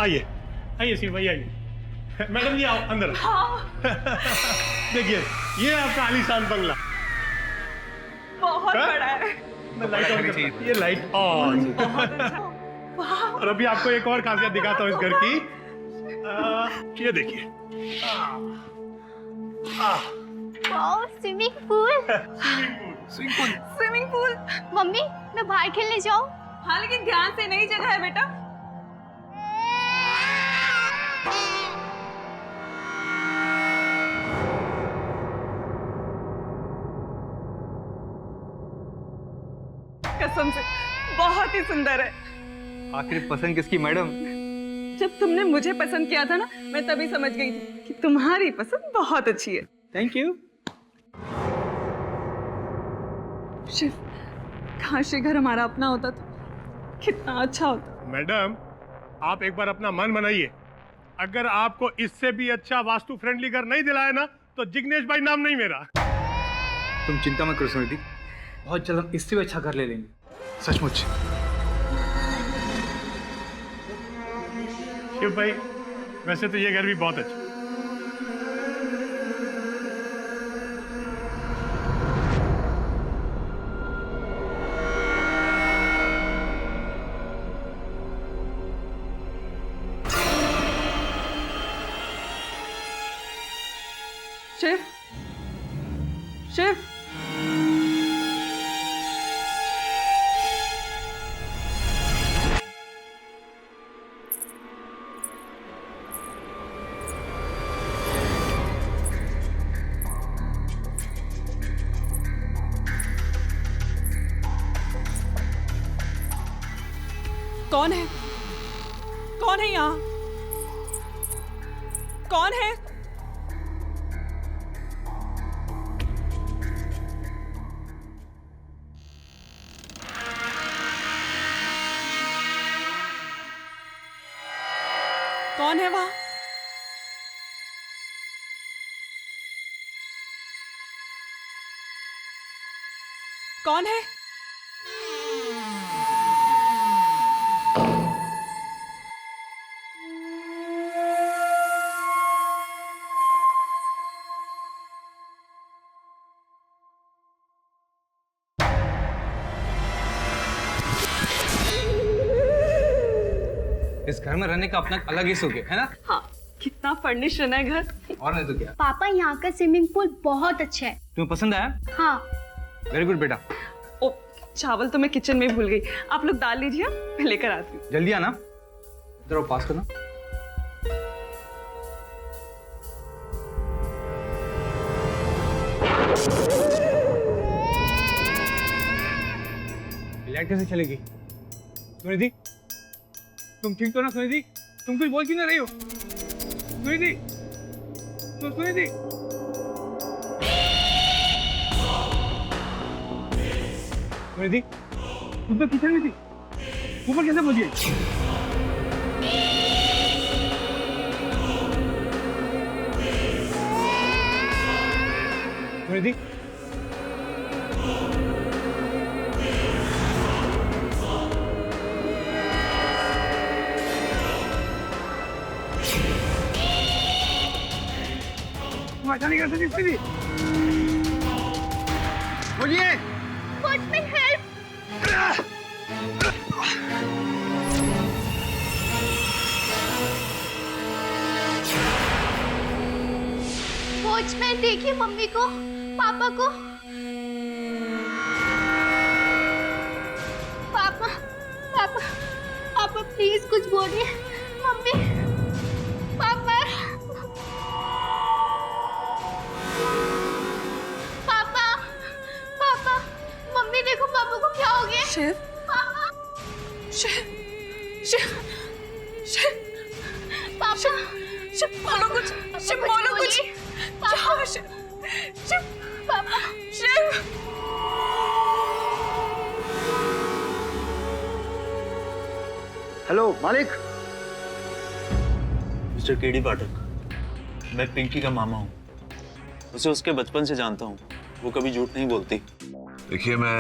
आइए आइए शिव भाई आइए। मैडम जी आओ अंदर। देखिए ये आपका आलीशान बंगला। बहुत बड़ा है। मैं लाइट ऑन करता हूं। ये लाइट ऑन। और अभी आपको एक और खासियत दिखाता हूँ इस घर की। ये देखिए। Swimming pool. Swimming pool. Mummy मैं बाहर खेलने जाऊँ? हाँ लेकिन ध्यान से, नई जगह है बेटा। कसम से बहुत ही सुंदर है। आखिर पसंद किसकी मैडम? जब तुमने मुझे पसंद किया था ना, मैं तभी समझ गई थी कि तुम्हारी पसंद बहुत अच्छी है। Thank you. शिव, काश ये घर हमारा अपना होता तो कितना अच्छा होता। मैडम आप एक बार अपना मन बनाइए, अगर आपको इससे भी अच्छा वास्तु फ्रेंडली घर नहीं दिलाया ना तो जिग्नेश भाई नाम नहीं मेरा। तुम चिंता मत करो सुनिधि, बहुत जल्द हम इससे भी अच्छा घर ले लेंगे, सचमुच। शिव भाई वैसे तो ये घर भी बहुत अच्छा। शिव, शिव, कौन है? कौन है यहाँ? कौन है? कौन है वहां? कौन है? इस घर में रहने का अपना अलग ही सुख है ना? हाँ, कितना फर्निश्ड है घर। और नहीं तो क्या। पापा यहाँ का स्विमिंग पूल बहुत अच्छा है। तुम्हें पसंद आया? हाँ। वेरी गुड बेटा। ओ, चावल तो मैं किचन में भूल गई, आप लोग डाल लीजिए, मैं लेकर आती हूँ। जल्दी आना, इधर आओ, पास करना। लाइट कैसे चलेगी? सुनिधि, तुम ठीक तो ना? सुनिधि, तुम कुछ बोल क्यों ना रही हो? सुनिधि, सुनिधि, सुनिधि, तुम तो किचन में थी, ऊपर कैसे पहुंच गई? सुनिधि, अच्छा नहीं कर सकती सुनिधि। बोलिए। Watchman help. वॉचमैन देखिए मम्मी को, पापा को। पापा, पापा, पापा प्लीज कुछ बोलिए। मम्मी, पापा, पापा, पापा, मम्मी देखो पापा को क्या हो गया? शिव, पापा, शिव, शिव, शिव, पापा, शिव बोलो कुछ, शिव बोलो कुछ। क्या हुआ शिव? शिव, पापा, शिव। हेलो मालिक। मिस्टर केडी पाठक, मैं पिंकी का मामा हूँ। उसे उसके बचपन से जानता हूँ, वो कभी झूठ नहीं बोलती। देखिए मैं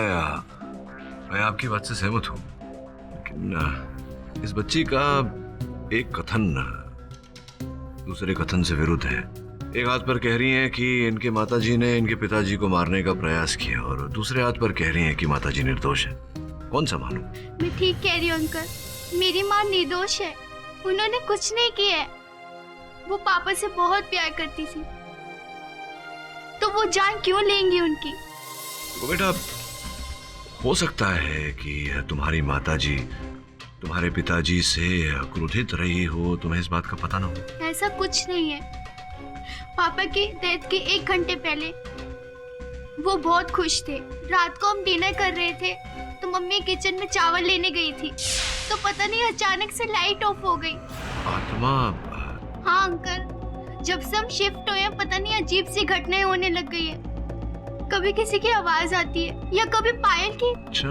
आपकी बात से सहमत हूँ, लेकिन इस बच्ची का एक कथन दूसरे कथन से विरुद्ध है। एक हाथ पर कह रही हैं कि इनके माताजी ने इनके पिताजी को मारने का प्रयास किया और दूसरे हाथ पर कह रही हैं कि माताजी निर्दोष है। कौन सा मानूं? मैं ठीक कह रही हूँ अंकल, मेरी माँ निर्दोष है, उन्होंने कुछ नहीं किया है। वो पापा से बहुत प्यार करती थी, तो वो जान क्यों लेंगी उनकी? तो बेटा, हो सकता है कि तुम्हारी माताजी तुम्हारे पिताजी से क्रोधित रही हो, तुम्हें इस बात का पता ना हो। ऐसा कुछ नहीं है। पापा की डेथ के 1 घंटे पहले वो बहुत खुश थे। रात को हम डिनर कर रहे थे तो मम्मी किचन में चावल लेने गई थी, तो पता नहीं अचानक से लाइट ऑफ हो गई। आत्मा? हाँ अंकल, जब से हम शिफ्ट हुए हैं पता नहीं अजीब सी घटनाएं होने लग गई है। कभी किसी की आवाज आती है या कभी पायल की। अच्छा।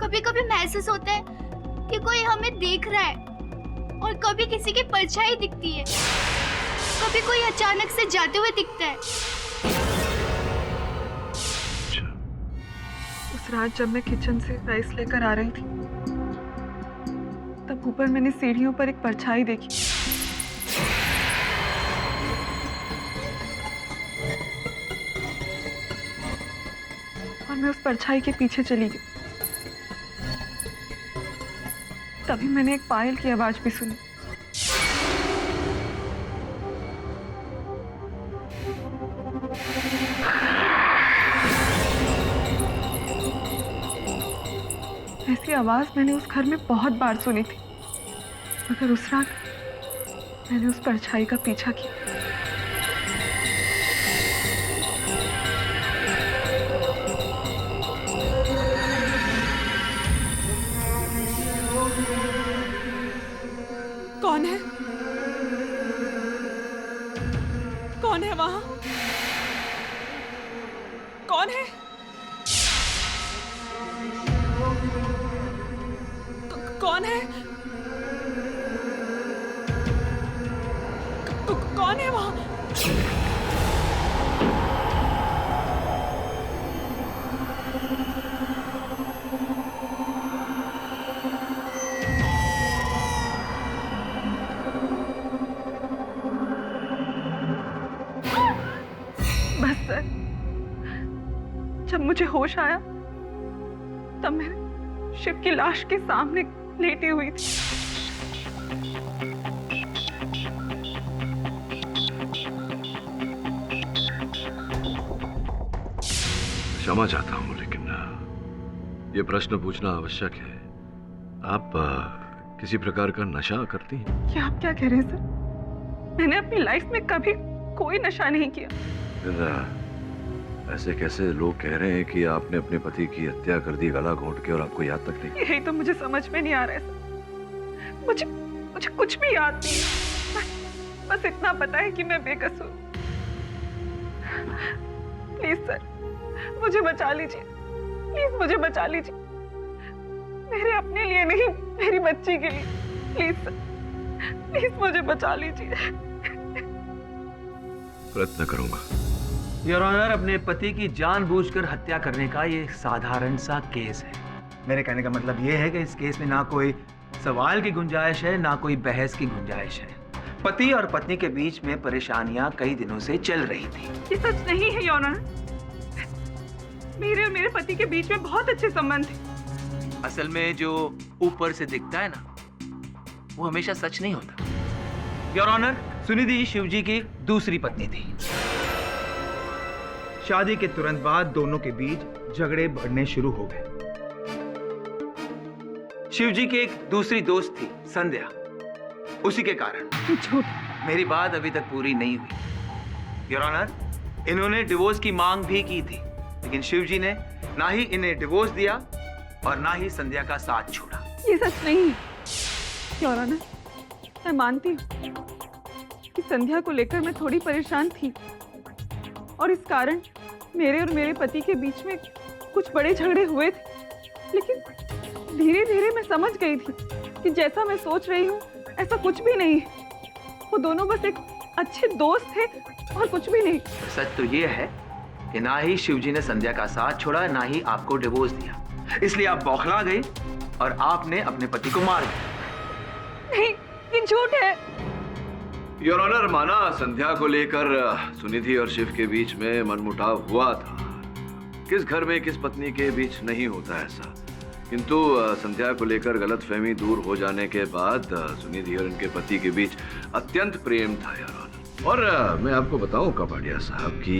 कभी कभी महसूस होता है कि कोई हमें देख रहा है, और कभी किसी की परछाई दिखती है, कभी कोई अचानक से जाते हुए दिखता है। उस रात जब मैं किचन से राइस लेकर आ रही थी, तब ऊपर मैंने सीढ़ियों पर एक परछाई देखी। और मैं उस परछाई के पीछे चली गई। तभी मैंने एक पायल की आवाज भी सुनी। ऐसी आवाज मैंने उस घर में बहुत बार सुनी थी, मगर उस रात मैंने उस परछाई का पीछा किया। कौन है? कौन है वहां? कौन है? कौन है? कौन है वहां? बस सर, जब मुझे होश आया तब मैं शिव की लाश के सामने लेटी हुई थी। क्षमा चाहता हूं, लेकिन ये प्रश्न पूछना आवश्यक है। आप किसी प्रकार का नशा करती हैं? क्या आप क्या कह रहे हैं सर? मैंने अपनी लाइफ में कभी कोई नशा नहीं किया। ऐसे कैसे लोग कह रहे हैं कि आपने अपने पति की हत्या कर दी गला घोंट के, और आपको याद तक नहीं? यही तो मुझे समझ में नहीं आ रहा है सर। मुझे कुछ भी याद नहीं। बस इतना पता है कि मैं बेकसूर। प्लीज सर, मुझे बचा लीजिए। प्लीज मुझे बचा लीजिए, मेरे अपने लिए नहीं, मेरी बच्ची के लिए। प्लीज सर, प्लीज मुझे बचा लीजिए। प्रयत्न करूंगा। योर ऑनर, अपने पति की जानबूझकर हत्या करने का ये साधारण सा केस है। मेरे कहने का मतलब ये है कि इस केस में ना कोई सवाल की गुंजाइश है, ना कोई बहस की गुंजाइश है। पति और पत्नी के बीच में परेशानियां कई दिनों से चल रही थी। ये सच नहीं है योर ऑनर। मेरे और मेरे पति के बीच में बहुत अच्छे संबंध थे। असल में जो ऊपर से दिखता है ना, वो हमेशा सच नहीं होता। योर ऑनर, सुनिधि शिवजी की दूसरी पत्नी थी। शादी के तुरंत बाद दोनों के बीच झगड़े बढ़ने शुरू हो गए। शिवजी की एक दूसरी दोस्त थी संध्या, उसी के कारण। झूठ। मेरी बात अभी तक पूरी नहीं हुई। योर ऑनर, इन्होंने डिवोर्स की मांग भी की थी, लेकिन शिवजी ने ना ही इन्हें डिवोर्स दिया और ना ही संध्या का साथ छोड़ा। ये सच नहीं है योर ऑनर। मैं मानती हूँ कि संध्या को लेकर मैं थोड़ी परेशान थी, और इस कारण मेरे और मेरे पति के बीच में कुछ बड़े झगड़े हुए थे। लेकिन धीरे धीरे मैं समझ गई थी कि जैसा मैं सोच रही हूँ ऐसा कुछ भी नहीं है। वो दोनों बस एक अच्छे दोस्त थे और कुछ भी नहीं। सच तो ये है कि ना ही शिवजी ने संध्या का साथ छोड़ा, ना ही आपको डिवोर्स दिया। इसलिए आप बौखला गई और आपने अपने पति को मार दिया। नहीं, ये ये झूठ है। योर ऑनर, माना संध्या को लेकर सुनिधि और शिव के बीच में मनमुटाव हुआ था। किस घर में किस पत्नी के बीच नहीं होता ऐसा। किंतु संध्या को लेकर गलतफहमी दूर हो जाने के बाद सुनिधि और इनके पति के बीच अत्यंत प्रेम था योर ऑनर। और मैं आपको बताऊं कपाड़िया साहब कि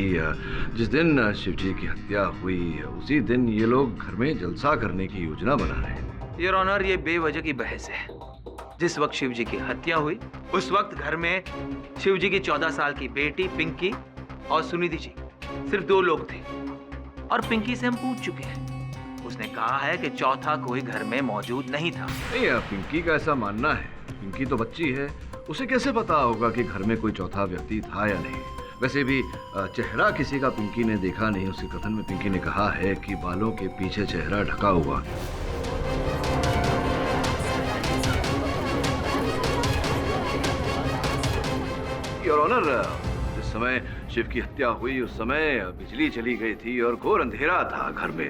जिस दिन शिवजी की हत्या हुई उसी दिन ये लोग घर में जलसा करने की योजना बना रहे थे। योर ऑनर, ये बेवजह की बहस है। जिस वक्त शिवजी की हत्या हुई उस वक्त घर में शिवजी की 14 साल की बेटी पिंकी और सुनिधि जी सिर्फ 2 लोग थे। और पिंकी से हम पूछ चुके हैं, उसने कहा है कि चौथा कोई घर में मौजूद नहीं था। नहीं, पिंकी का ऐसा मानना है। पिंकी तो बच्ची है, उसे कैसे पता होगा कि घर में कोई चौथा व्यक्ति था या नहीं। वैसे भी चेहरा किसी का पिंकी ने देखा नहीं। उसके कथन में पिंकी ने कहा है कि बालों के पीछे चेहरा ढका हुआ। योर ऑनर, जिस समय शिव की हत्या हुई उस समय बिजली चली गई थी और घोर अंधेरा था घर में।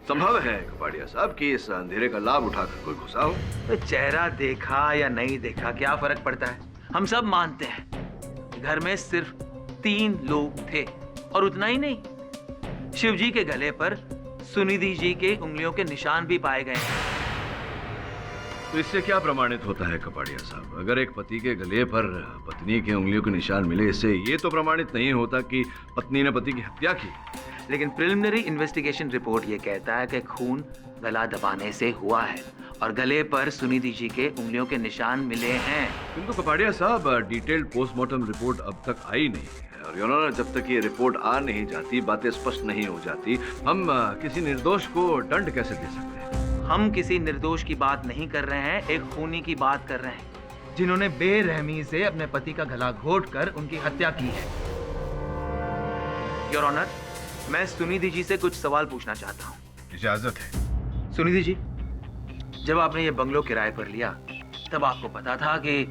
संभव है कपाड़िया साहब कि इस अंधेरे का लाभ उठाकर कोई घुसा हो। तो चेहरा देखा या नहीं देखा क्या फर्क पड़ता है। हम सब मानते हैं घर में सिर्फ 3 लोग थे। और उतना ही नहीं, शिवजी के गले पर सुनिधि जी के उंगलियों के निशान भी पाए गए हैं। तो इससे क्या प्रमाणित होता है कपाड़िया साहब? अगर एक पति के गले पर पत्नी के उंगलियों के निशान मिले, इससे ये तो प्रमाणित नहीं होता कि पत्नी ने पति की हत्या की। लेकिन प्रिलिमिनरी इन्वेस्टिगेशन रिपोर्ट ये कहता है कि खून गला दबाने से हुआ है और गले पर सुनिधि जी के उंगलियों के निशान मिले हैं। किंतु कपाड़िया साहब, डिटेल्ड पोस्टमार्टम रिपोर्ट अब तक आई नहीं है और योर ऑनर, जब तक ये रिपोर्ट आ नहीं जाती, बातें स्पष्ट नहीं हो जाती, हम किसी निर्दोष को दंड कैसे दे सकते हैं? हम किसी निर्दोष की बात नहीं कर रहे हैं, एक खूनी की बात कर रहे हैं जिन्होंने बेरहमी से अपने पति का गला घोंटकर उनकी हत्या की है। योर ऑनर, मैं सुनिधि जी से कुछ सवाल पूछना चाहता हूँ। इजाजत है। सुनिधि जी, जब आपने ये बंगलो किराए पर लिया तब आपको पता था कि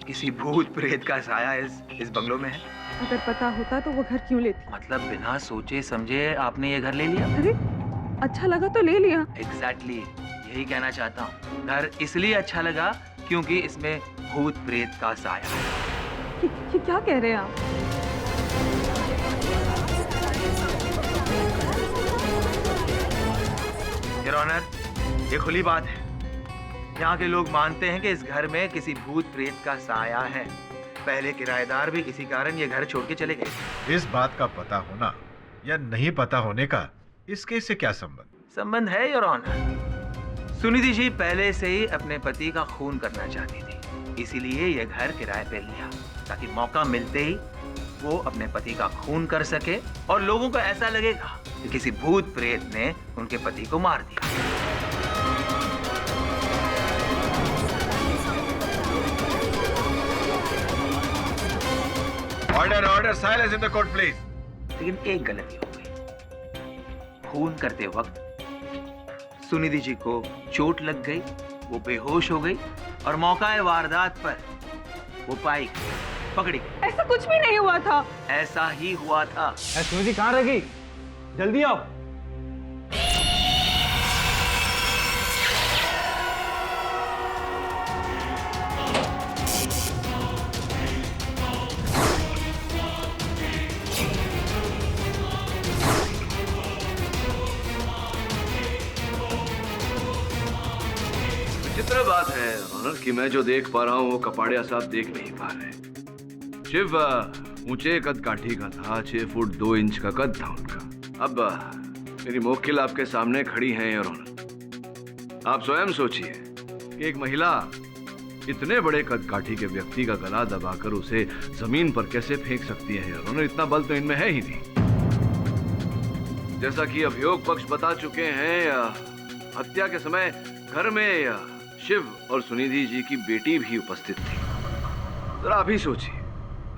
किसी भूत प्रेत का साया इस बंगलो में है? अगर पता होता तो वो घर क्यों लेती? मतलब बिना सोचे समझे आपने ये घर ले लिया? अरे अच्छा लगा तो ले लिया। एग्जैक्टली, यही कहना चाहता हूँ। घर इसलिए अच्छा लगा क्योंकि इसमें भूत प्रेत का साया है। ये क्या कह रहे हैं आप? योर ऑनर, ये खुली बात है। यहाँ के लोग मानते हैं कि इस घर में किसी भूत प्रेत का साया है। पहले किराएदार भी इसी कारण ये घर छोड़ के चले गए। इस बात का पता होना या नहीं पता होने का इस केस से क्या संबंध? संबंध है योर ऑनर। सुनिधि जी पहले से ही अपने पति का खून करना चाहती थी, इसीलिए ये घर किराए पे लिया ताकि मौका मिलते ही वो अपने पति का खून कर सके और लोगों को ऐसा लगेगा कि किसी भूत प्रेत ने उनके पति को मार दिया। Order, silence in the court please. लेकिन एक गलती हो गई। खून करते वक्त सुनिधि जी को चोट लग गई, वो बेहोश हो गई और मौका वारदात पर वो पाई पकड़ी गई। ऐसा कुछ भी नहीं हुआ था। ऐसा ही हुआ था। सुनिधि कहाँ रह गई? जल्दी आओ। विचित्र बात है ऑनर कि मैं जो देख पा रहा हूँ वो कपाड़िया साहब देख नहीं पा रहे। शिव ऊंचे कद काठी का था, 6 फुट 2 इंच का कद था उनका। अब मेरी मोक्किल आपके सामने खड़ी हैं योर ऑनर। आप स्वयं सोचिए कि एक महिला इतने बड़े कद काठी के व्यक्ति का गला दबाकर उसे जमीन पर कैसे फेंक सकती है योर ऑनर? इतना बल तो इनमें है ही नहीं। जैसा कि अभियोग पक्ष बता चुके हैं, हत्या के समय घर में शिव और सुनिधि जी की बेटी भी उपस्थित थी। जरा अभी सोचिए,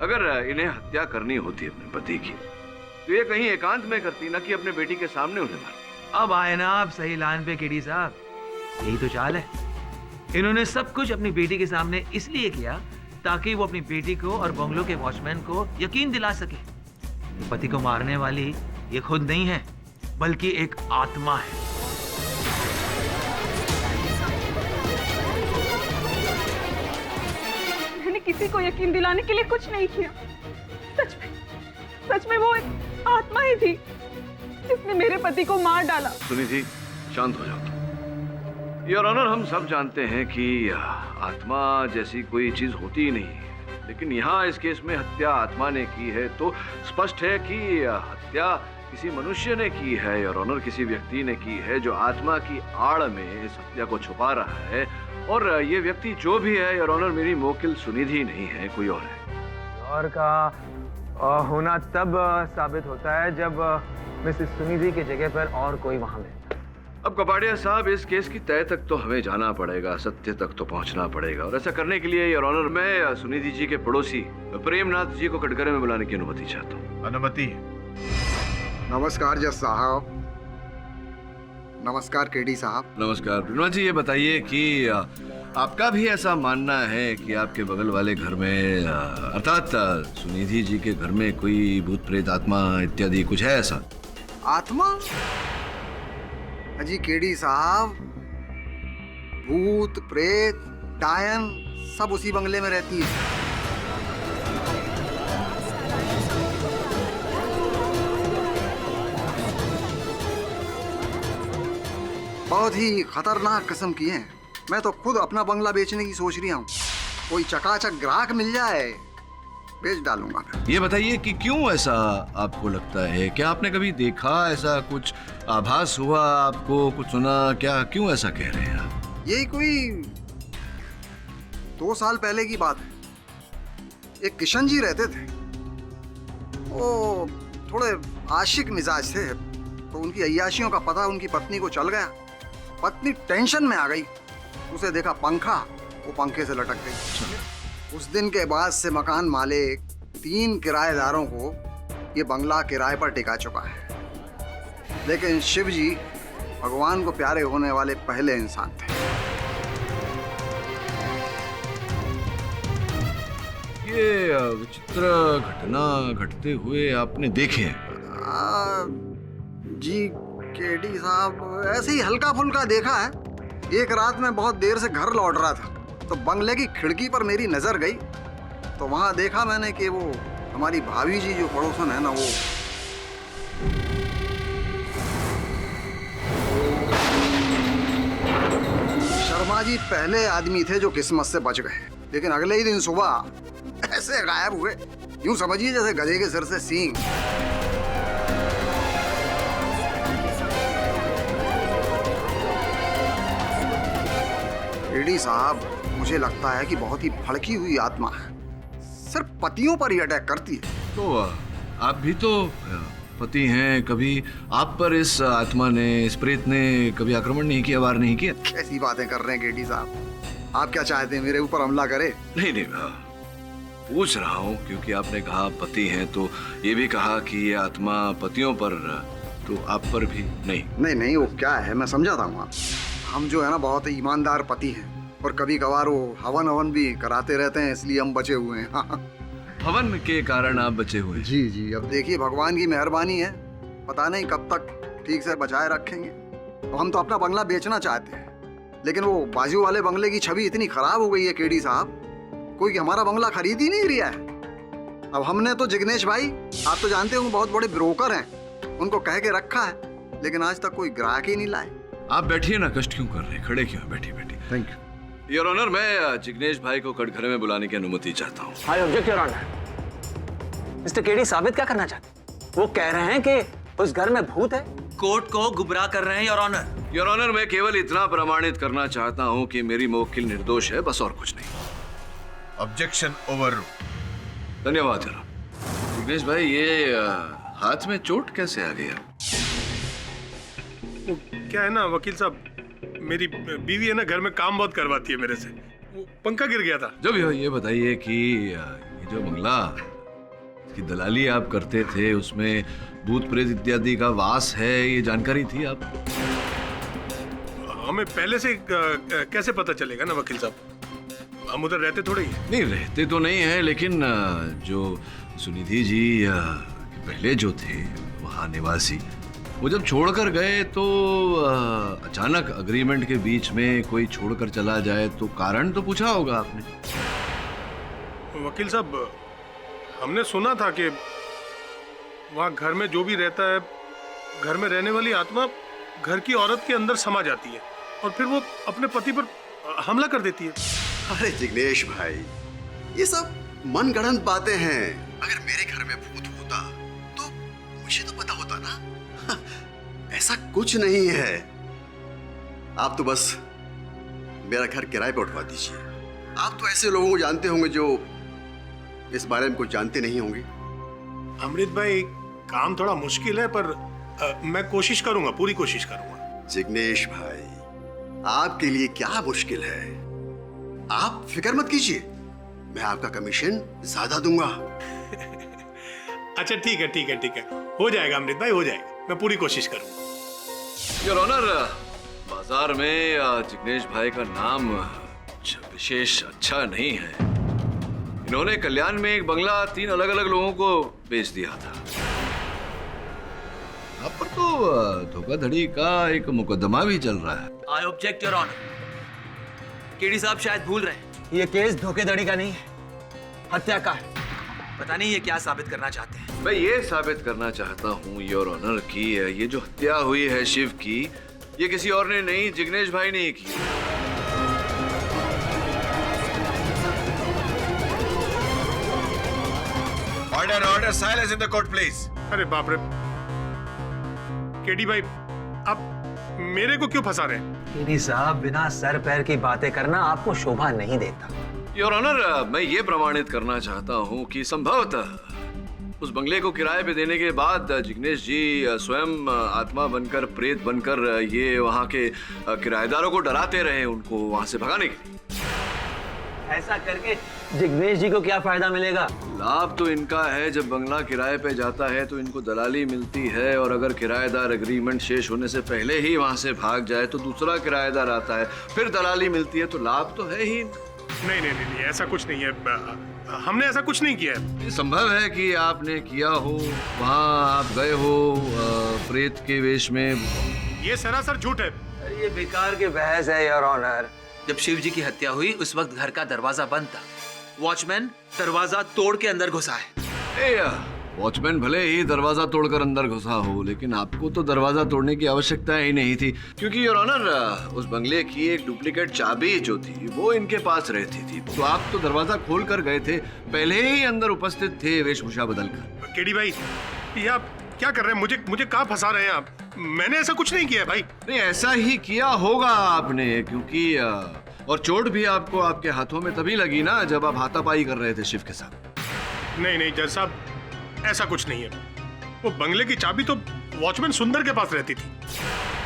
अगर इन्हें हत्या करनी होती अपने पति की तो ये कहीं एकांत में करती, ना कि अपने बेटी के सामने उन्हें मार। अब आए ना आप सही लाइन पे केडी साहब। यही तो चाल है। इन्होंने सब कुछ अपनी बेटी के सामने इसलिए किया ताकि वो अपनी बेटी को और बंगलो के वॉचमैन को यकीन दिला सके पति को मारने वाली ये खुद नहीं है बल्कि एक आत्मा है। किसी को यकीन दिलाने के लिए कुछ नहीं किया। सच में वो एक आत्मा ही थी जिसने मेरे पति को मार डाला। सुनिधि, शांत हो जाओ। योर ऑनर, हम सब जानते हैं कि आत्मा जैसी कोई चीज होती ही नहीं है, लेकिन यहाँ इस केस में हत्या आत्मा ने की है, तो स्पष्ट है कि हत्या किसी मनुष्य ने की है, योर ऑनर, किसी व्यक्ति ने की है जो आत्मा की आड़ में इस हत्या को छुपा रहा है। और ये व्यक्ति जो भी है, योर ऑनर, मेरी मोकिल सुनिधि नहीं है, कोई और है। और का होना तब साबित होता है जब मिसेस सुनिधि की जगह पर और कोई वहां मिलता है। अब कपाड़िया साहब, इस केस की तय तक तो हमें जाना पड़ेगा, सत्य तक तो पहुंचना पड़ेगा, और ऐसा करने के लिए योर ऑनर मैं सुनिधि जी के पड़ोसी प्रेमनाथ जी को कटघरे में बुलाने की अनुमति चाहता हूँ। अनुमति। नमस्कार जज साहब। नमस्कार केडी साहब। नमस्कार प्रेमनाथ जी, ये बताइए कि आपका भी ऐसा मानना है कि आपके बगल वाले घर में, अर्थात सुनिधि जी के घर में, कोई भूत प्रेत आत्मा इत्यादि कुछ है ऐसा? आत्मा? अजी केडी साहब, भूत प्रेत डायन सब उसी बंगले में रहती है। बहुत ही खतरनाक किस्म की हैं। मैं तो खुद अपना बंगला बेचने की सोच रही हूँ। कोई चकाचक ग्राहक मिल जाए, बेच डालूंगा। ये बताइए कि क्यों ऐसा आपको लगता है? क्या आपने कभी देखा, ऐसा कुछ आभास हुआ आपको, कुछ सुना क्या? क्यों ऐसा कह रहे हैं आप? यही कोई 2 साल पहले की बात है। एक किशन जी रहते थे, वो थोड़े आशिक मिजाज थे, तो उनकी अय्याशियों का पता उनकी पत्नी को चल गया। पत्नी टेंशन में आ गई, उसे देखा पंखा, वो पंखे से लटक गई। उस दिन के बाद से मकान मालिक 3 किराएदारों को ये बंगला किराए पर टिका चुका है। लेकिन शिव जी भगवान को प्यारे होने वाले पहले इंसान थे। ये विचित्र घटना घटते हुए आपने देखे हैं? जी केडी साहब, ऐसे ही हल्का फुल्का देखा है। एक रात में बहुत देर से घर लौट रहा था, तो बंगले की खिड़की पर मेरी नजर गई, तो वहां देखा मैंने कि वो हमारी भाभी जी जो पड़ोसन है ना, वो शर्मा जी पहले आदमी थे जो किस्मत से बच गए, लेकिन अगले ही दिन सुबह ऐसे गायब हुए, यूं समझिए जैसे गधे के सिर से सींग। रेडी साहब, मुझे लगता है कि बहुत ही भड़की हुई आत्मा है, सिर्फ पतियों पर ही अटैक करती है। तो आप भी तो पति हैं, कभी आप पर इस आत्मा ने, इस प्रेत ने कभी आक्रमण नहीं किया, वार नहीं किया? कैसी बातें कर रहे हैं केडी साहब? आप क्या चाहते हैं, मेरे ऊपर हमला करे? नहीं, पूछ रहा हूँ क्योंकि आपने कहा पति हैं, तो ये भी कहा कि ये आत्मा पतियों पर, तो आप पर भी नहीं? नहीं, वो क्या है, मैं समझाता हूँ। हम जो है ना बहुत ही ईमानदार पति हैं, और कभी कभार वो हवन भी कराते रहते हैं, इसलिए हम बचे हुए हैं। हवन के कारण आप बचे हुए? जी, अब देखिए भगवान की मेहरबानी है, पता नहीं कब तक ठीक से बचाए रखेंगे। तो हम तो अपना बंगला बेचना चाहते हैं, लेकिन वो बाजू वाले बंगले की छवि इतनी खराब हो गई है केडी साहब, कोई हमारा बंगला खरीद ही नहीं रहा है। अब हमने तो जिग्नेश भाई, आप तो जानते हो बहुत बड़े ब्रोकर हैं, उनको कह के रखा है, लेकिन आज तक कोई ग्राहक ही नहीं लाए। आप बैठिए ना, कष्ट क्यों कर रहे हैं, खड़े क्यों? बैठिए। थैंक यू योर ऑनर, मैं जिग्नेश भाई को कटघरे में बुलाने की अनुमति चाहता हूँ। I object your honour. Mister KD साबित क्या करना चाहते? वो कह रहे हैं कि उस घर में भूत है। कोर्ट को गुमराह कर रहे हैं योर ऑनर। योर ऑनर, मैं केवल इतना प्रमाणित करना चाहता हूँ कि मेरी मोक्किल निर्दोष है, बस और कुछ नहीं। Objection over. धन्यवाद योर ऑनर। जिग्नेश भाई, ये हाथ में चोट कैसे आ गया? वो क्या है ना वकील साहब, मेरी बीवी है ना, घर में काम बहुत करवाती है मेरे से, वो पंखा गिर गया था। जो भी हो, ये बताइए कि ये जो बंगला की दलाली आप करते थे, उसमें भूत प्रेत इत्यादि का वास है, ये जानकारी थी आपको? हमें पहले से कैसे पता चलेगा ना वकील साहब, हम उधर रहते थोड़े ही। नहीं, रहते तो नहीं है, लेकिन जो सुनिधि जी पहले जो थे वहाँ निवासी, वो जब छोड़कर गए तो अचानक अग्रीमेंट के बीच में कोई छोड़कर चला जाए तो कारण तो पूछा होगा आपने? वकील साहब, हमने सुना था कि वहाँ घर में जो भी रहता है, घर में रहने वाली आत्मा घर की औरत के अंदर समा जाती है और फिर वो अपने पति पर हमला कर देती है। अरे जिग्नेश भाई, ये सब मनगढ़ंत बातें हैं। अगर मेरे घर में भूत होता तो मुझे तो पता होता ना। ऐसा कुछ नहीं है। आप तो बस मेरा घर किराए पर उठवा दीजिए। आप तो ऐसे लोगों को जानते होंगे जो इस बारे में कुछ जानते नहीं होंगे। अमृत भाई, काम थोड़ा मुश्किल है पर मैं कोशिश करूंगा, पूरी कोशिश करूंगा। जिग्नेश भाई, आपके लिए क्या मुश्किल है? आप फिक्र मत कीजिए, मैं आपका कमीशन ज्यादा दूंगा। अच्छा ठीक है, ठीक है, ठीक है, हो जाएगा अमृत भाई, हो जाएगा, मैं पूरी कोशिश करूंगा। योर ऑनर, बाजार में जिग्नेश भाई का नाम विशेष अच्छा नहीं है। इन्होंने कल्याण में एक बंगला 3 अलग अलग लोगों को बेच दिया था। आप पर तो धोखाधड़ी का एक मुकदमा भी चल रहा है। I object your honour. KD साहब शायद भूल रहे हैं, ये केस धोखेधड़ी का नहीं है, हत्या का है। पता नहीं ये क्या साबित करना चाहते हैं। मैं ये साबित करना चाहता हूँ योर ऑनर की ये जो हत्या हुई है शिव की, ये किसी और ने नहीं, जिग्नेश भाई ने की। Order order, silence in the court please. अरे बाप रे, केडी भाई, आप मेरे को क्यों फंसा रहे हैं? केडी साहब, बिना सर पैर की बातें करना आपको शोभा नहीं देता। योर ऑनर, मैं ये प्रमाणित करना चाहता हूँ कि संभवतः उस बंगले को किराए पे देने के बाद जिग्नेश जी स्वयं आत्मा बनकर, प्रेत बनकर ये वहाँ के किराएदारों को डराते रहे, उनको वहाँ से भगाने के लिए। ऐसा करके जिग्नेश जी को क्या फायदा मिलेगा? लाभ तो इनका है, जब बंगला किराए पे जाता है तो इनको दलाली मिलती है, और अगर किराएदार एग्रीमेंट शेष होने से पहले ही वहाँ से भाग जाए तो दूसरा किराएदार आता है, फिर दलाली मिलती है, तो लाभ तो है ही। नहीं नहीं नहीं, ऐसा कुछ नहीं है, हमने ऐसा कुछ नहीं किया है। ये संभव है कि आपने किया हो, वहाँ आप गए हो प्रेत के वेश में। ये सरासर झूठ है। ये बेकार की बहस है योर ऑनर। जब शिव जी की हत्या हुई उस वक्त घर का दरवाजा बंद था। वॉचमैन दरवाजा तोड़ के अंदर घुसा है। वॉचमैन भले ही दरवाजा तोड़कर अंदर घुसा हो, लेकिन आपको तो दरवाजा तोड़ने की आवश्यकता ही नहीं थी, क्योंकि योर ऑनर उस बंगले की एक डुप्लीकेट चाबी जो थी वो इनके पास रहती थी। तो आप तो दरवाजा खोल कर गए थे, पहले ही अंदर उपस्थित थे वेशभूषा बदलकर। केडी भाई, ये आप क्या कर रहे हैं? मुझे कहाँ फंसा रहे हैं आप? मैंने ऐसा कुछ नहीं किया भाई। नहीं, ऐसा ही किया होगा आपने, क्योंकि और चोट भी आपको आपके हाथों में तभी लगी ना जब आप हाथापाई कर रहे थे शिव के साथ। नहीं नहीं जज साहब, ऐसा कुछ नहीं है। वो बंगले की चाबी तो वॉचमैन सुंदर के पास रहती थी,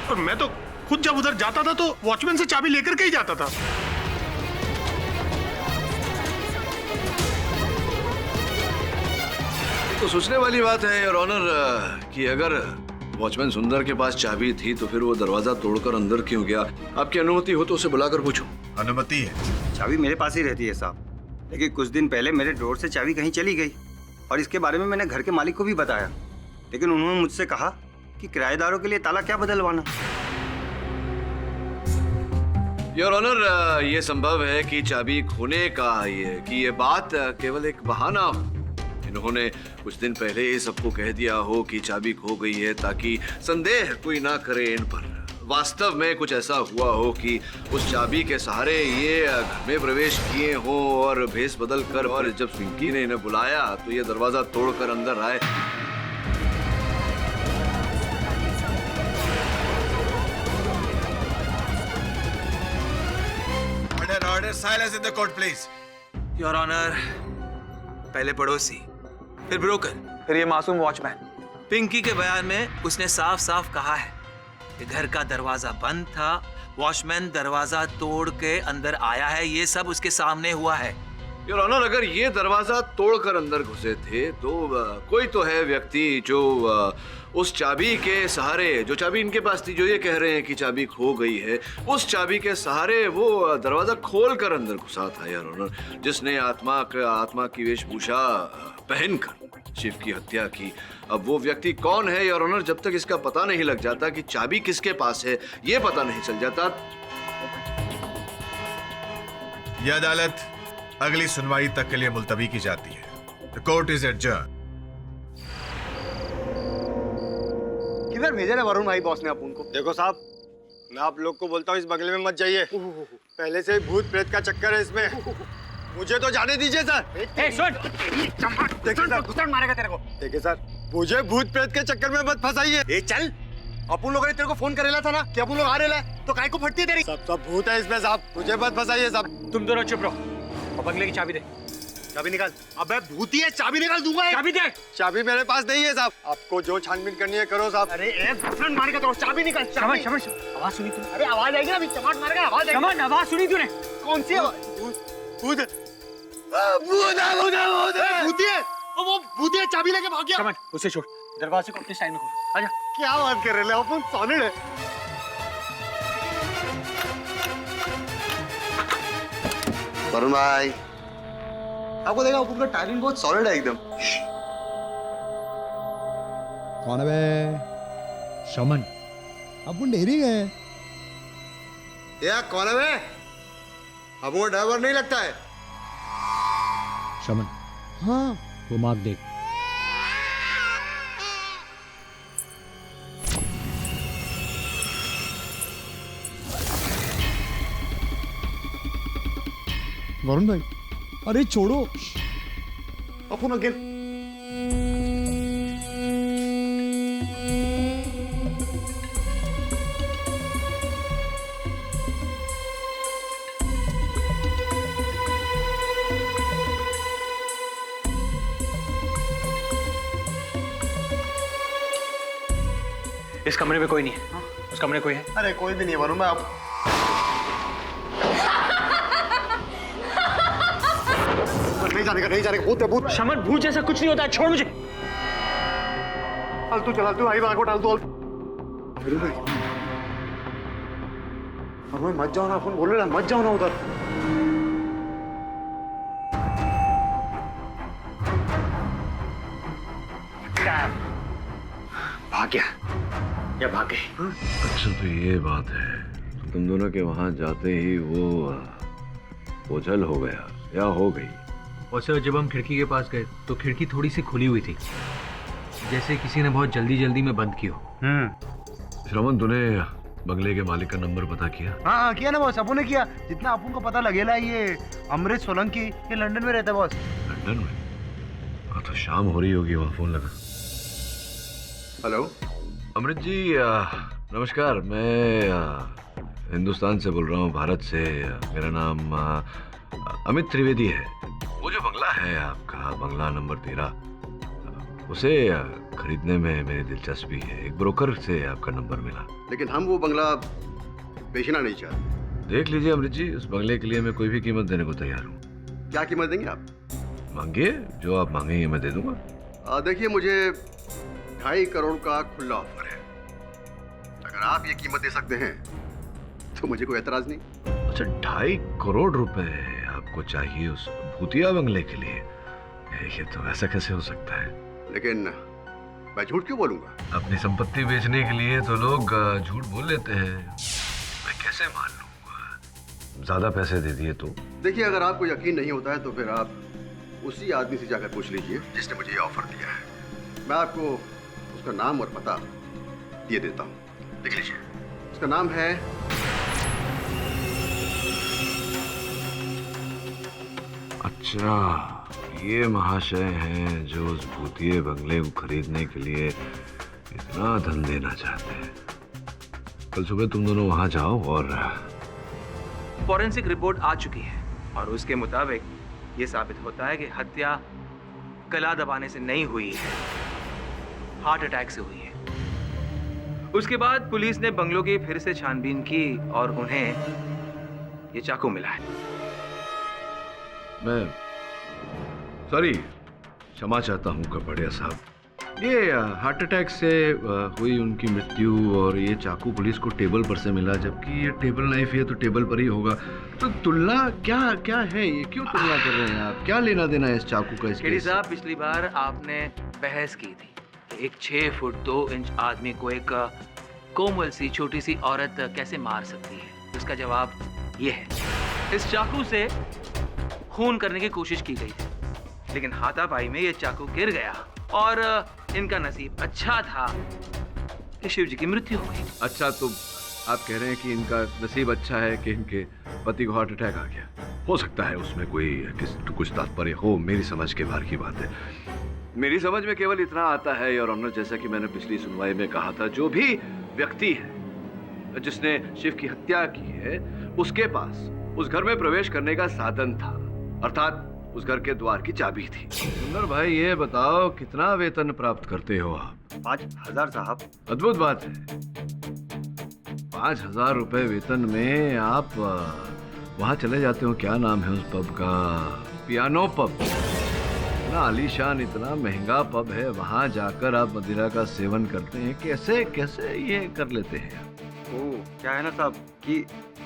और मैं तो खुद जब उधर जाता था तो वॉचमैन से चाबी लेकर के ही जाता था। तो सोचने वाली बात है योर ऑनर कि अगर वॉचमैन सुंदर के पास चाबी थी तो फिर वो दरवाजा तोड़कर अंदर क्यों गया? आपकी अनुमति हो तो उसे बुलाकर पूछो। अनुमति है। चाबी मेरे पास ही रहती है साहब, लेकिन कुछ दिन पहले मेरे ड्रॉर से चाबी कहीं चली गई, और इसके बारे में मैंने घर के मालिक को भी बताया, लेकिन उन्होंने मुझसे कहा कि किराएदारों के लिए ताला क्या बदलवाना। योर ऑनर, ये संभव है कि चाबी खोने का ये बात केवल एक बहाना हो। इन्होंने कुछ दिन पहले ही सबको कह दिया हो कि चाबी खो गई है, ताकि संदेह कोई ना करे इन पर। वास्तव में कुछ ऐसा हुआ हो कि उस चाबी के सहारे ये घर में प्रवेश किए हो और भेष बदल कर, और जब पिंकी ने इन्हें बुलाया तो ये दरवाजा तोड़कर अंदर आए। Order order, silence in the court please. Your honour, पहले पड़ोसी, फिर ब्रोकर, फिर ये मासूम वॉचमैन। पिंकी के बयान में उसने साफ साफ कहा है कि घर का दरवाजा बंद था, वॉचमैन दरवाजा तोड़ के अंदर आया है, ये सब उसके सामने हुआ है। योर ऑनर, अगर ये दरवाजा तोड़कर अंदर घुसे थे तो कोई तो है व्यक्ति जो उस चाबी के सहारे, जो चाबी इनके पास थी, जो ये कह रहे हैं कि चाबी खो गई है, उस चाबी के सहारे वो दरवाजा खोलकर अंदर घुसा था योर ऑनर, जिसने आत्मा की वेशभूषा पहनकर शिव की हत्या की। अब वो व्यक्ति कौन है योर ऑनर, जब तक इसका पता नहीं लग जाता कि चाबी किसके पास है, ये पता नहीं चल जाता। यह अदालत अगली सुनवाई तक के लिए मुलतवी की जाती है। The court is adjourn. किधर भेजा ना वरुण भाई बॉस ने अपन को? देखो साहब, मैं आप लोग को बोलता हूँ इस बंगले में मत जाइए। पहले से भूत प्रेत का चक्कर है इसमें। मुझे तो जाने दीजिए सर। देखिए सर, मारेगा तेरे को। देखिए सर, मुझे भूत प्रेत के चक्कर में मत फंसाइए। चल, अपन लोगों ने तेरे को फोन करेला था ना कि अपन लोग आ रहे हैं, तो काहे को फटती है तेरी? सब भूत है इसमें साहब, मुझे मत फंसाइए साहब। तुम दोनों चुप रहो और बंगले की चाबी दे। चाबी निकाल। अबे भूती है, चाबी निकाल दूंगा। चाबी दे। चाबी मेरे पास नहीं है साहब। आपको जो छानबीन करनी है करो साहब। अरे मारेगा तो चाबी निकाल। शमन, आवाज सुनी तूने? अरे आवाज आएगी ना, अभी चमाट मारेगा, आवाज आएगी। शमन, आवाज सुनी तूने? कौन सी आवाज? भूत भूती है, वो भूती है, चाबी लेके भाग गया। शमन, उसे छोड़, दरवाजे को अपने साइड में खोल। आजा। क्या बात कर रहे हो अपन? सॉलिड है। वरुण भाई, आपको देखा अपन का टाइमिंग बहुत सॉलिड है एकदम। कौन है बे? शमन, अपन डेरी गए। यार कौन है बे? अब वो ड्राइवर नहीं लगता है। शमन, हाँ वो मार्क देख। वरुण भाई, अरे छोड़ो। अपन अगेन। इस कमरे में कोई नहीं है। उस कमरे में कोई है? अरे कोई भी नहीं है वरुण भाई। आप नहीं जाने का। भूत है, भूत। शमन, भूत जैसा कुछ नहीं होता है, छोड़ मुझे। तू चला, तू आई बार को डाल दो। वरुण भाई, मत जाओ ना, अपन बोल रहे ना, मत जाओ ना उधर। भाग गया या भाग गई? अच्छा तो ये बात है, तो तुम दोनों के वहां जाते ही वो ओझल हो गया या हो गई? और सर, जब हम खिड़की के पास गए तो खिड़की थोड़ी सी खुली हुई थी, जैसे किसी ने बहुत जल्दी में बंद की हो। श्रवण, तूने बंगले के मालिक का नंबर पता किया? हाँ किया ना बॉस, अपन ने किया। जितना अपन को पता लगेला, ये अमृत सोलंकी, ये लंदन में रहता है बॉस। लंदन में? हाँ तो शाम हो रही होगी, वहाँ फोन लगा। हेलो अमृत जी, नमस्कार। मैं हिंदुस्तान से बोल रहा हूँ, भारत से। मेरा नाम अमित त्रिवेदी है। वो जो बंगला है आपका, बंगला नंबर 13, उसे खरीदने में मेरी दिलचस्पी है। एक ब्रोकर से आपका नंबर मिला। लेकिन हम वो बंगला बेचना नहीं चाहते। देख लीजिए अमृत जी, उस बंगले के लिए मैं कोई भी कीमत देने को तैयार हूँ। क्या कीमत देंगे आप? मांगिए, जो आप मांगेंगे मैं दे दूंगा। देखिए, मुझे 2.5 करोड़ का खुला ऑफर है। अगर आप ये कीमत दे सकते हैं तो मुझे कोई एतराज नहीं। अच्छा, 2.5 करोड़ रुपए आपको चाहिए उस भूतिया बंगले के लिए? ये तो ऐसा कैसे हो सकता है? लेकिन मैं झूठ क्यों बोलूंगा? अपनी संपत्ति बेचने के लिए तो लोग झूठ बोल लेते हैं। मैं कैसे मान लूं? ज्यादा पैसे दे दिए तो? देखिए, अगर आपको यकीन नहीं होता है तो फिर आप उसी आदमी से जाकर पूछ लीजिए जिसने मुझे ये ऑफर दिया है। मैं आपको उसका नाम और पता दे देता हूँ, लिख लीजिए। उसका नाम है अच्छा, ये महाशय हैं जो उस भूतिये बंगले को खरीदने के लिए इतना धन देना चाहते हैं। कल सुबह तुम दोनों वहां जाओ और फॉरेंसिक रिपोर्ट आ चुकी है और उसके मुताबिक ये साबित होता है कि हत्या गला दबाने से नहीं हुई है, हार्ट अटैक से हुई है। उसके बाद पुलिस ने बंगलों की फिर से छानबीन की और उन्हें ये चाकू मिला है। मैं सॉरी, क्षमा चाहता हूँ कपड़िया साहब। ये हार्ट अटैक से हुई उनकी मृत्यु और ये चाकू पुलिस को टेबल पर से मिला, जबकि ये टेबल नाइफ है तो टेबल पर ही होगा। तो तुलना क्या क्या है? ये क्यों तुलना कर रहे हैं आप? क्या लेना देना है इस चाकू का? केडी साहब, पिछली बार आपने बहस की थी कि एक 6 फुट 2 इंच आदमी को एक कोमल सी छोटी सी औरत कैसे मार सकती है। उसका जवाब ये है। इस चाकू से खून करने की कोशिश की गई थी, लेकिन हाथापाई में ये चाकू गिर गया और इनका नसीब अच्छा था कि शिव जी की मृत्यु हो गई। अच्छा, तो आप कह रहे हैं कि इनका नसीब अच्छा है कि इनके पति को हार्ट अटैक आ गया। हो सकता है उसमें कुछ तात्पर्य हो, मेरी समझ के बाहर की बात है। मेरी समझ में केवल इतना आता है योर ऑनर, जैसा कि मैंने पिछली सुनवाई में कहा था, जो भी व्यक्ति है जिसने शिव की हत्या की है, उसके पास उस घर में प्रवेश करने का साधन था, अर्थात उस घर के द्वार की चाबी थी। सुंदर भाई, ये बताओ कितना वेतन प्राप्त करते हो आप? 5,000 साहब। अद्भुत बात है। 5,000 रुपए वेतन में आप वहाँ चले जाते हो, क्या नाम है उस पब का? Piano pub. इतना आलीशान, इतना महंगा पब है, वहाँ जाकर आप मदिरा का सेवन करते हैं। कैसे कैसे ये कर लेते हैं? क्या है ना साहब कि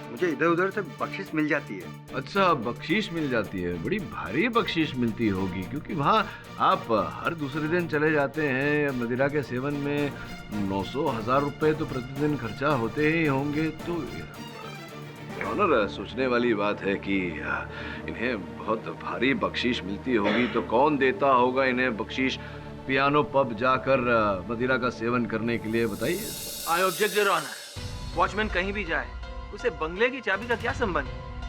मुझे इधर उधर से बख्शिश मिल जाती है। अच्छा, बख्शीश मिल जाती है। बड़ी भारी बख्शीश मिलती होगी, क्योंकि वहाँ आप हर दूसरे दिन चले जाते हैं मदिरा के सेवन में। 900-1000 रुपए तो प्रतिदिन खर्चा होते ही होंगे। तो ऑनर, सोचने वाली बात है कि इन्हें बहुत भारी बख्शीश मिलती होगी, तो कौन देता होगा इन्हें बख्शीश पियानो पब जाकर मदिरा का सेवन करने के लिए? बताइए। I object your honour. Watchman कहीं भी जाए, उसे बंगले की चाबी का क्या संबंध?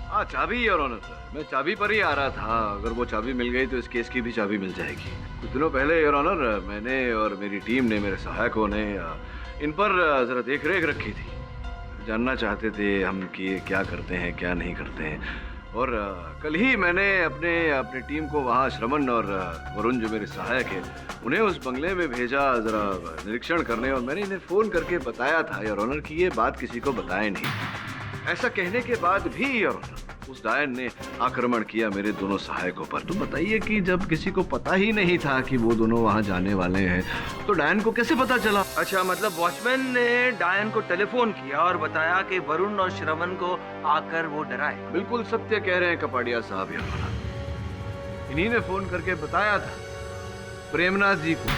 हाँ, चाबी योर ऑनर, मैं चाबी पर ही आ रहा था। अगर वो चाबी मिल गई तो इस केस की भी चाबी मिल जाएगी। कुछ दिनों पहले योर ऑनर, मैंने और मेरी टीम ने, मेरे सहायकों ने इन पर जरा देख रेख रखी थी। जानना चाहते थे हम कि क्या करते हैं, क्या नहीं करते हैं। और कल ही मैंने अपने टीम को वहाँ श्रवण और वरुण, जो मेरे सहायक हैं, उन्हें उस बंगले में भेजा जरा निरीक्षण करने। और मैंने इन्हें फ़ोन करके बताया था योर ऑनर कि ये बात किसी को बताए नहीं। ऐसा कहने के बाद भी योर ऑनर, उस डायन ने आक्रमण किया मेरे दोनों सहायकों पर। तो बताइए कि जब किसी को पता ही नहीं था कि वो दोनों वहाँ जाने वाले हैं, तो डायन को कैसे पता चला? अच्छा, मतलब वॉचमैन ने डायन को टेलीफोन किया और बताया कि वरुण और श्रवण को आकर वो डराए। बिल्कुल सत्य कह रहे हैं कपाड़िया साहब योर ऑनर। इन्हीं ने फोन करके बताया था प्रेमनाथ जी को।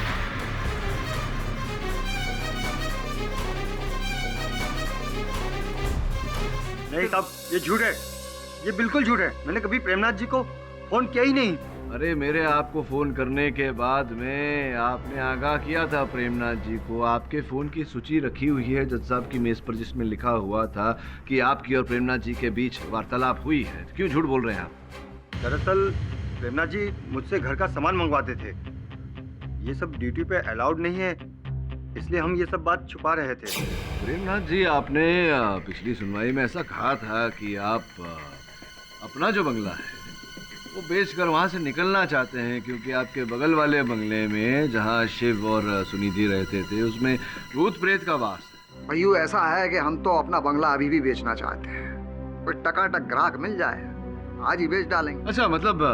नहीं साहब, ये झूठ है, ये बिल्कुल झूठ है। मैंने कभी प्रेमनाथ जी को फोन किया ही नहीं। अरे मेरे आपको फोन करने के बाद में आपने आगाह किया था प्रेमनाथ जी को। आपके फोन की सूची रखी हुई है जज साहब की मेज पर, जिसमें लिखा हुआ था कि आपकी और प्रेमनाथ जी के बीच वार्तालाप हुई है। क्यों झूठ बोल रहे हैं आप? दरअसल प्रेमनाथ जी मुझसे घर का सामान मंगवाते थे। ये सब ड्यूटी पे अलाउड नहीं है, इसलिए हम ये सब बात छुपा रहे थे। प्रेमनाथ जी, आपने पिछली सुनवाई में ऐसा कहा था कि आप अपना जो बंगला है वो बेचकर वहाँ से निकलना चाहते हैं, क्योंकि आपके बगल वाले बंगले में जहाँ शिव और सुनिधि रहते थे, उसमें भूत प्रेत का वास है। भैया, ऐसा है कि हम तो अपना बंगला अभी भी बेचना चाहते हैं। कोई टकाटक ग्राहक मिल जाए, आज ही बेच डालेंगे। अच्छा, मतलब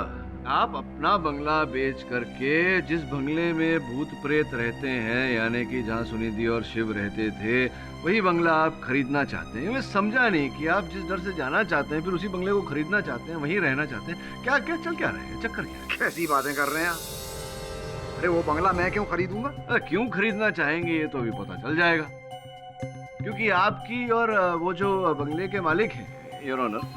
आप अपना बंगला बेच करके जिस बंगले में भूत प्रेत रहते हैं, यानी कि जहाँ सुनिधि और शिव रहते थे, वही बंगला आप खरीदना चाहते हैं। मैं समझा नहीं कि आप जिस दर से जाना चाहते हैं, फिर उसी बंगले को खरीदना चाहते हैं, वहीं रहना चाहते हैं। क्या क्या चल क्या रहे हैं, चक्कर क्या है? कैसी बातें कर रहे हैं आप? अरे वो बंगला मैं क्यों खरीदूंगा? क्यों खरीदना चाहेंगे ये तो अभी पता चल जाएगा, क्योंकि आपकी और वो जो बंगले के मालिक हैं योर ऑनर,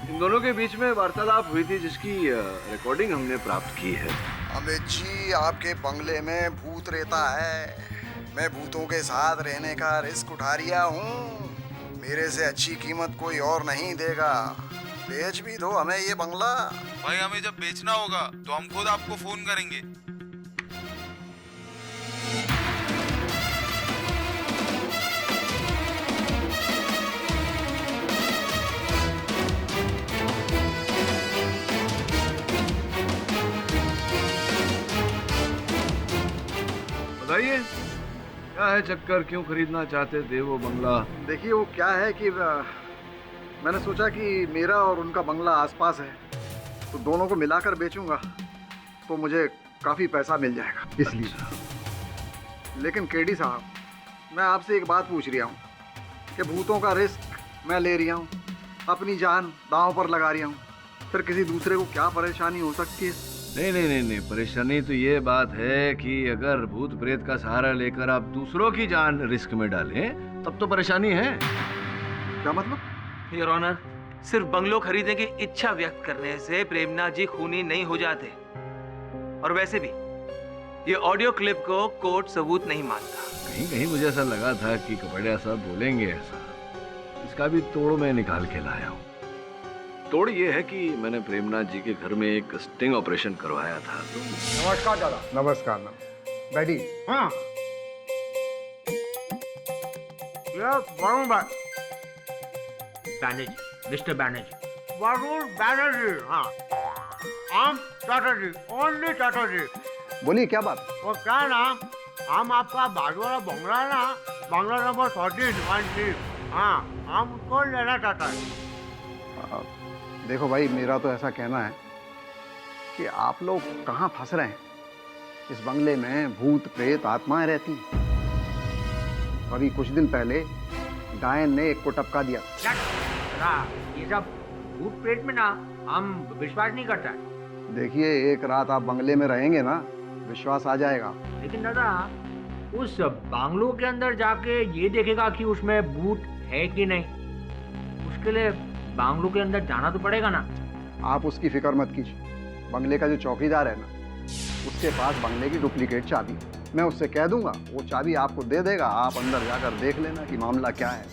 इन दोनों के बीच में वार्तालाप हुई थी, जिसकी रिकॉर्डिंग हमने प्राप्त की है। अमित जी, आपके बंगले में भूत रहता है। मैं भूतों के साथ रहने का रिस्क उठा रिया हूँ। मेरे से अच्छी कीमत कोई और नहीं देगा। बेच भी दो हमें ये बंगला। भाई, हमें जब बेचना होगा तो हम खुद आपको फोन करेंगे। बताइए, क्या है चक्कर? क्यों खरीदना चाहते थे वो बंगला? देखिए, वो क्या है कि मैंने सोचा कि मेरा और उनका बंगला आसपास है, तो दोनों को मिलाकर बेचूंगा तो मुझे काफ़ी पैसा मिल जाएगा, इसलिए। लेकिन केडी साहब, मैं आपसे एक बात पूछ रहा हूँ कि भूतों का रिस्क मैं ले रहा हूँ, अपनी जान दांव पर लगा रहा हूँ, फिर किसी दूसरे को क्या परेशानी हो सकती है? नहीं, परेशानी तो ये बात है कि अगर भूत प्रेत का सहारा लेकर आप दूसरों की जान रिस्क में डालें, तब तो परेशानी है। क्या मतलब? योर ऑनर, सिर्फ बंगलो खरीदने की इच्छा व्यक्त करने से प्रेमनाथ जी खूनी नहीं हो जाते। और वैसे भी ये ऑडियो क्लिप को कोर्ट सबूत नहीं मानता। कहीं कहीं मुझे ऐसा लगा था कि कपड़िया साहब बोलेंगे ऐसा। इसका भी तोड़ मैं निकाल के लाया हूँ। तोड़ ये है कि मैंने प्रेमनाथ जी के घर में एक स्टिंग ऑपरेशन करवाया था। तो नमस्कार दादा। नमस्कार बैठी। हाँ वरुण बैनर्जी, मिस्टर बैनर्जी। वरुण बैनर्जी। हाँ आम चटर्जी, ओनली चटर्जी। बोलिए क्या बात? वो क्या नाम, हम आपका बाजू वाला बंगला है ना, बंगला नंबर 14 हाँ हम उसको लेना चाहता है। देखो भाई, मेरा तो ऐसा कहना है कि आप लोग कहाँ फंस रहे हैं। इस बंगले में भूत प्रेत आत्माएं रहती हैं। अभी कुछ दिन पहले डायन ने एक को टपका दिया। ये सब भूत प्रेत में ना हम विश्वास नहीं करता। देखिए, एक रात आप बंगले में रहेंगे ना, विश्वास आ जाएगा। लेकिन दादा, उस बांग्लो के अंदर जाके ये देखेगा कि उसमें भूत है कि नहीं, उसके लिए बांग्लो के अंदर जाना तो पड़ेगा ना। आप उसकी फिक्र मत कीजिए। बंगले का जो चौकीदार है ना, उसके पास बंगले की डुप्लीकेट चाबी है। मैं उससे कह दूंगा, वो चाबी आपको दे देगा। आप अंदर जाकर देख लेना कि मामला क्या है।